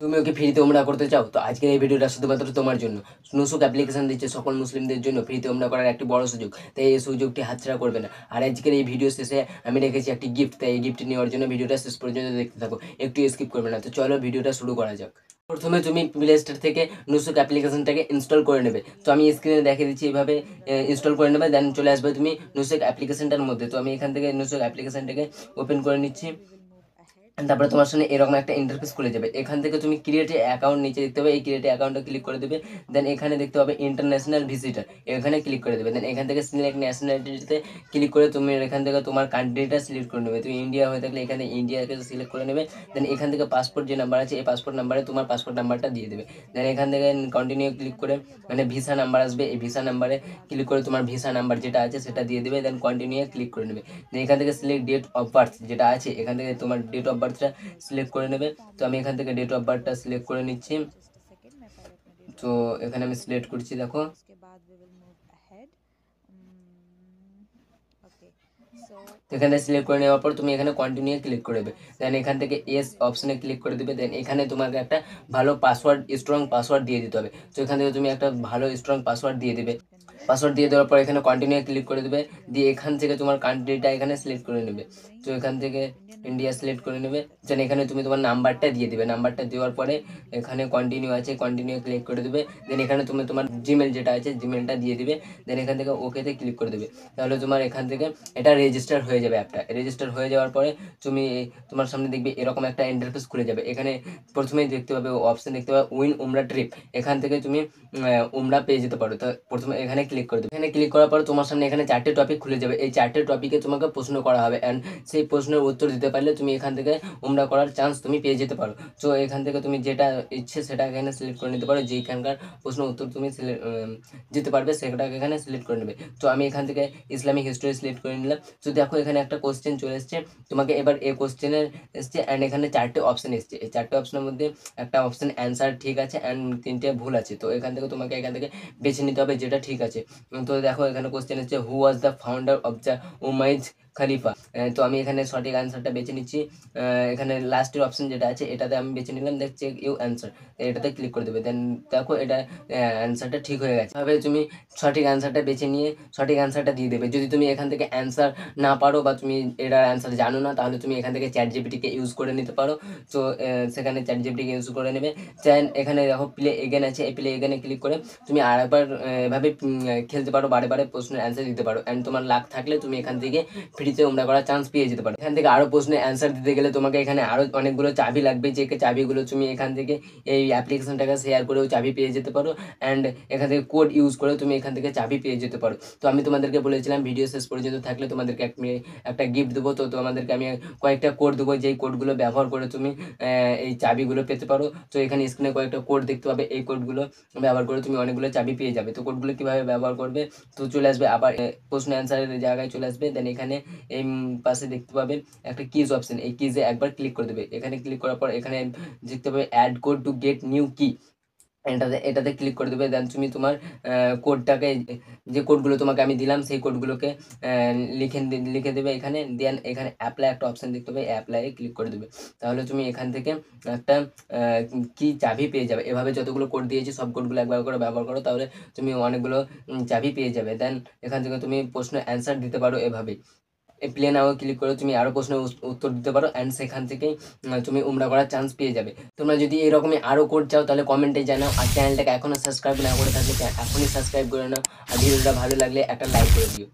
তুমি ওকে ফ্রিতে ওমরা করতে চাও? তো আজকের এই ভিডিওটা শুধুমাত্র তোমার জন্য। নুসুক অ্যাপ্লিকেশন দিচ্ছে সকল মুসলিমদের জন্য ফ্রিতে ওমরা করার একটি বড় সুযোগ। তাই এই সুযোগটি হাতছাড়া করবে না। আর আজকের এই ভিডিও শেষে আমি রেখেছি একটি গিফট। তাই এই গিফট নেওয়ার জন্য ভিডিওটা শেষ পর্যন্ত দেখতে থাকো। একটু স্কিপ করবে না। তো চলো ভিডিওটা শুরু করা যাক। প্রথমে তুমি প্লে স্টোর থেকে নুসুক অ্যাপ্লিকেশনটাকে ইনস্টল করে নেবে। তো আমি স্ক্রিনে দেখিয়ে দিচ্ছি এইভাবে ইনস্টল করে নেবে। দেন চলে আসবে তুমি নুসুক অ্যাপ্লিকেশনটার মধ্যে। তো আমি এখান থেকে নুসুক অ্যাপ্লিকেশনটাকে ওপেন করে নিচ্ছি। তারপরে তোমার সামনে এরকম একটা ইন্টারফেস খুলে যাবে। এখান থেকে তুমি ক্রিয়েট অ্যাকাউন্ট নিচে দেখতে পাবে, এই ক্রিয়েট অ্যাকাউন্টে ক্লিক করে দেবে। দেন এখানে দেখতে পাবে ইন্টারন্যাশনাল ভিজিটার, এখানে ক্লিক করে দেবে। দেন এখান থেকে সিলেক্ট ন্যাশনালিটিতে ক্লিক করে তুমি এখান থেকে তোমার কান্ট্রিটা সিলেক্ট করে নেবে। তুমি ইন্ডিয়া হয়ে থাকলে এখানে ইন্ডিয়াকে সিলেক্ট করে নেবে। দেন এখান থেকে পাসপোর্ট যে নাম্বার আছে এই পাসপোর্ট নাম্বারে তোমার পাসপোর্ট নাম্বারটা দিয়ে দেবে। দেন এখান থেকে কন্টিনিউ ক্লিক করে মানে ভিসা নাম্বার আসবে, এই ভিসা নাম্বারে ক্লিক করে তোমার ভিসা নাম্বার যেটা আছে সেটা দিয়ে দেবে। দেন কন্টিনিউ ক্লিক করে নেবে। দেন এখান থেকে সিলেক্ট ডেট অফ বার্থ যেটা আছে এখান থেকে তোমার ডেট অফ বার্থটা সিলেক্ট করে নেবে। তো আমি এখান থেকে ডেট অফ বার্থটা সিলেক্ট করে নিচ্ছি। তো এখানে আমি সিলেক্ট করছি, দেখো। তো এখানে সিলেক্ট করে নেওয়ার পর তুমি এখানে কন্টিনিউ ক্লিক করে দেবে। দেন এখান থেকে এস অপশনে ক্লিক করে দেবে। দেন এখানে তোমাকে একটা ভালো পাসওয়ার্ড, স্ট্রং পাসওয়ার্ড দিয়ে দিতে হবে। তো এখান থেকে তুমি একটা ভালো স্ট্রং পাসওয়ার্ড দিয়ে দেবে। পাসওয়ার্ড দিয়ে দেওয়ার পর এখানে কন্টিনিউ ক্লিক করে দেবে। দিয়ে এখান থেকে তোমার কান্ট্রিটা এখানে সিলেক্ট করে নেবে। তো এখান থেকে ইন্ডিয়া সিলেক্ট করে নেবে। দেন এখানে তুমি তোমার নাম্বারটা দিয়ে দেবে। নাম্বারটা দেওয়ার পরে এখানে কন্টিনিউ আছে, কন্টিনিউ ক্লিক করে দেবে। দেন এখানে তুমি তোমার জিমেল যেটা আছে জিমেলটা দিয়ে দিবে। দেন এখান থেকে ওকেতে ক্লিক করে দেবে। তাহলে তোমার এখান থেকে এটা রেজিস্টার হয়ে যাবে। অ্যাপটা রেজিস্টার হয়ে যাওয়ার পরে তুমি তোমার সামনে দেখবে এরকম একটা ইন্টারফেস খুলে যাবে। এখানে প্রথমেই দেখতে পাবে অপশন দেখতে পাবে উইন উমরা ট্রিপ। এখান থেকে তুমি উমরা পেয়ে যেতে পারো। তো প্রথমে এখানে ক্লিক করে দেবে। এখানে ক্লিক করার পর তোমার সামনে এখানে 4টে টপিক খুলে যাবে। এই 4টে টপিকে তোমাকে প্রশ্ন করা হবে অ্যান্ড সেই প্রশ্নের উত্তর দিতে পারলে তুমি এখান থেকে উমরা করার চান্স তুমি পেয়ে যেতে পারো। তো এখান থেকে তুমি যেটা ইচ্ছে সেটা এখানে সিলেক্ট করে নিতে পারো। যেখানকার প্রশ্ন উত্তর তুমি দিতে পারবে সেটাকে এখানে সিলেক্ট করে নেবে। তো আমি এখান থেকে ইসলামিক হিস্ট্রি সিলেক্ট করে নিলাম। তো দেখো এখানে একটা কোশ্চেন চলে এসছে। তোমাকে এবার এই কোশ্চেনের এসছে অ্যান্ড এখানে 4টে অপশন এসছে। এই 4টে অপশনের মধ্যে একটা অপশন অ্যান্সার ঠিক আছে অ্যান্ড 3টে ভুল আছে। তো এখান থেকে তোমাকে এখান থেকে বেছে নিতে হবে যেটা ঠিক আছে। তো দেখো এখানে কোশ্চেন এসছে who was the founder of the Umayyad khalifa. তো আমি এখানে সঠিক অ্যান্সারটা বেছে নিচ্ছি। এখানে লাস্টের অপশন যেটা আছে এটাতে আমি বেছে নিলাম, দেখ চেক ইউ অ্যান্সার, এটাতে ক্লিক করে দেবে। দেন দেখো এটা অ্যান্সারটা ঠিক হয়ে গেছে। তবে তুমি সঠিক অ্যান্সারটা বেছে নিয়ে সঠিক অ্যান্সারটা দিয়ে দেবে। যদি তুমি এখান থেকে অ্যান্সার না পারো বা তুমি এটার অ্যান্সার জানো না তাহলে তুমি এখান থেকে চ্যাট জিপিটিকে ইউজ করে নিতে পারো। তো সেখানে চ্যাট জিপিটিকে ইউজ করে নেবে। দেন এখানে দেখো প্লে এগেন আছে, এই প্লে এগেনে ক্লিক করে তুমি আরেকবার এভাবে খেলতে পারো, বারে বারে প্রশ্নের অ্যান্সার দিতে পারো। অ্যান্ড তোমার লাক থাকলে তুমি এখান থেকে ফ্রিতে ওমরা করার চান্স পেয়ে যেতে পারো। এখান থেকে আরও প্রশ্নের অ্যান্সার দিতে গেলে তোমাকে এখানে আরও অনেকগুলো চাবি লাগবে, যে চাবিগুলো তুমি এখান থেকে এই অ্যাপ্লিকেশনটাকে শেয়ার করেও চাবি পেয়ে যেতে পারো। অ্যান্ড এখান থেকে কোড ইউজ করেও তুমি এখান থেকে চাবি পেয়ে যেতে পারো। তো আমি তোমাদেরকে বলেছিলাম ভিডিও শেষ পর্যন্ত থাকলে তোমাদেরকে একটা গিফট দেবো। তো তোমাদেরকে আমি কয়েকটা কোড দেবো, যেই কোডগুলো ব্যবহার করে তুমি এই চাবিগুলো পেতে পারো। তো এখানে স্ক্রিনে কয়েকটা কোড দেখতে পাবে, এই কোডগুলো ব্যবহার করে তুমি অনেকগুলো চাবি পেয়ে যাবে। তো কোডগুলো কীভাবে ব্যবহার করবে, তো চলে আসবে আবার প্রশ্ন অ্যান্সারের জায়গায় চলে আসবে। দেন এখানে এই পাশে দেখতে পাবে একটা কিজ অপশন, এই কিজে একবার ক্লিক করে দেবে। এখানে ক্লিক করার পর এখানে দেখতে পাবে add code to get new কি, এটাতে ক্লিক করে দেবে। দেন তুমি তোমার কোডটাকে, যে কোডগুলো তোমাকে আমি দিলাম সেই কোডগুলোকে লিখে দেবে এখানে। দেন এখানে অ্যাপ্লাই একটা অপশান দেখতে পাবে, অ্যাপ্লাইয়ে ক্লিক করে দেবে। তাহলে তুমি এখান থেকে একটা কি চাবি পেয়ে যাবে। এভাবে যতগুলো কোড দিয়েছি সব কোডগুলো একবার করে ব্যবহার করো, তাহলে তুমি অনেকগুলো চাবি পেয়ে যাবে। দেন এখান থেকে তুমি প্রশ্ন অ্যান্সার দিতে পারো এভাবে। এই প্লে নাও ক্লিক করে তুমি আরও প্রশ্নের উত্তর দিতে পারো অ্যান্ড সেখান থেকেই তুমি উমরা করার চান্স পেয়ে যাবে। তোমরা যদি এরকমই আরও কোড চাও তাহলে কমেন্টে জানাও। আর চ্যানেলটাকে এখনও সাবস্ক্রাইব না করে থাকলে এখনই সাবস্ক্রাইব করে নাও। আর ভিডিওটা ভালো লাগলে একটা লাইক করে দিও।